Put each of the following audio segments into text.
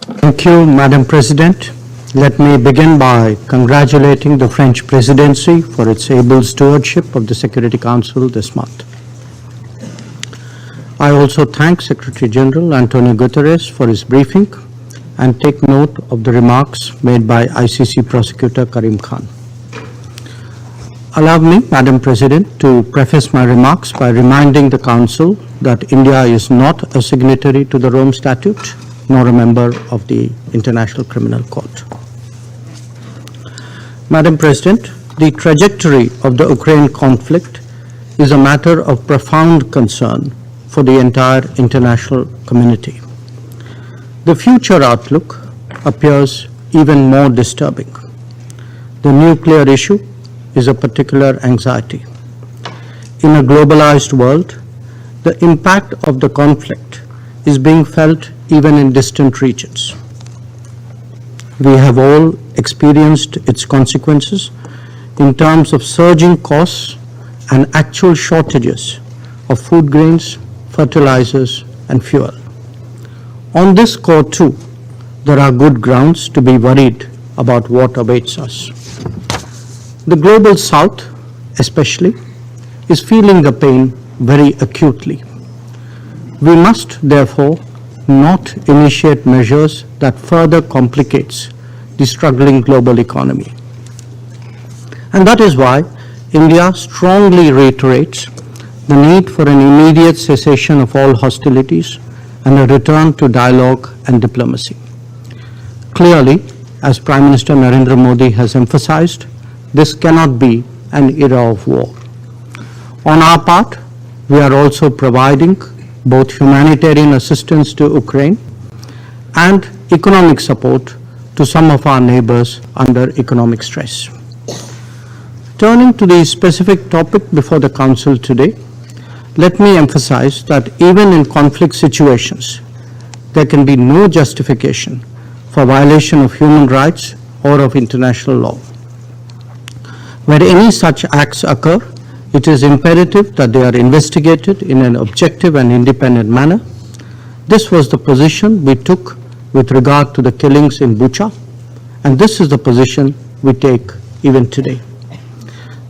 Thank you, Madam President. Let me begin by congratulating the French presidency for its able stewardship of the Security Council this month. I also thank Secretary General Antonio Guterres for his briefing and take note of the remarks made by ICC Prosecutor Karim Khan. Allow me, Madam President, to preface my remarks by reminding the Council that India is not a signatory to the Rome Statute, nor a member of the International Criminal Court. Madam President, the trajectory of the Ukraine conflict is a matter of profound concern for the entire international community. The future outlook appears even more disturbing. The nuclear issue is a particular anxiety. In a globalized world, the impact of the conflict is being felt even in distant regions. We have all experienced its consequences in terms of surging costs and actual shortages of food grains, fertilizers, and fuel. On this score too, there are good grounds to be worried about what awaits us. The global South, especially, is feeling the pain very acutely. We must, therefore, not initiate measures that further complicates the struggling global economy. And that is why India strongly reiterates the need for an immediate cessation of all hostilities and a return to dialogue and diplomacy. Clearly, as Prime Minister Narendra Modi has emphasized, this cannot be an era of war. On our part, we are also providing both humanitarian assistance to Ukraine and economic support to some of our neighbors under economic stress. Turning to the specific topic before the Council today, let me emphasize that even in conflict situations, there can be no justification for violation of human rights or of international law. Where any such acts occur, it is imperative that they are investigated in an objective and independent manner. This was the position we took with regard to the killings in Bucha, and this is the position we take even today.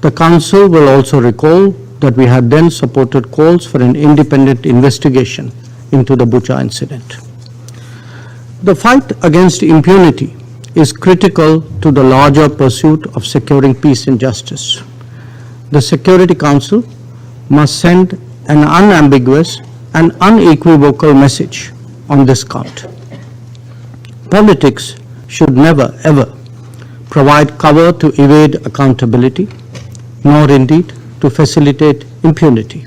The Council will also recall that we had then supported calls for an independent investigation into the Bucha incident. The fight against impunity is critical to the larger pursuit of securing peace and justice. The Security Council must send an unambiguous and unequivocal message on this count. Politics should never, ever provide cover to evade accountability, nor indeed to facilitate impunity.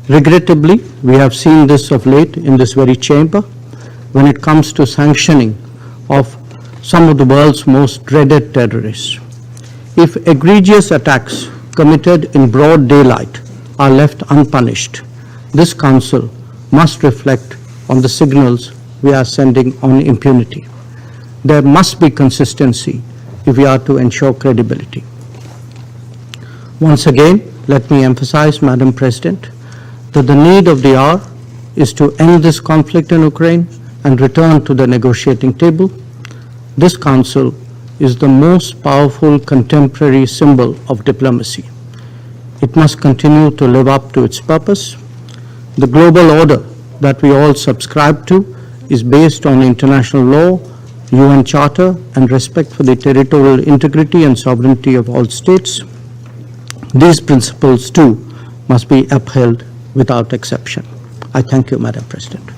Regrettably, we have seen this of late in this very chamber when it comes to sanctioning of some of the world's most dreaded terrorists. If egregious attacks committed in broad daylight are left unpunished, this Council must reflect on the signals we are sending on impunity. There must be consistency if we are to ensure credibility. Once again, let me emphasize, Madam President, that the need of the hour is to end this conflict in Ukraine and return to the negotiating table. This Council is the most powerful contemporary symbol of diplomacy. It must continue to live up to its purpose. The global order that we all subscribe to is based on international law, UN Charter, and respect for the territorial integrity and sovereignty of all states. These principles, too, must be upheld without exception. I thank you, Madam President.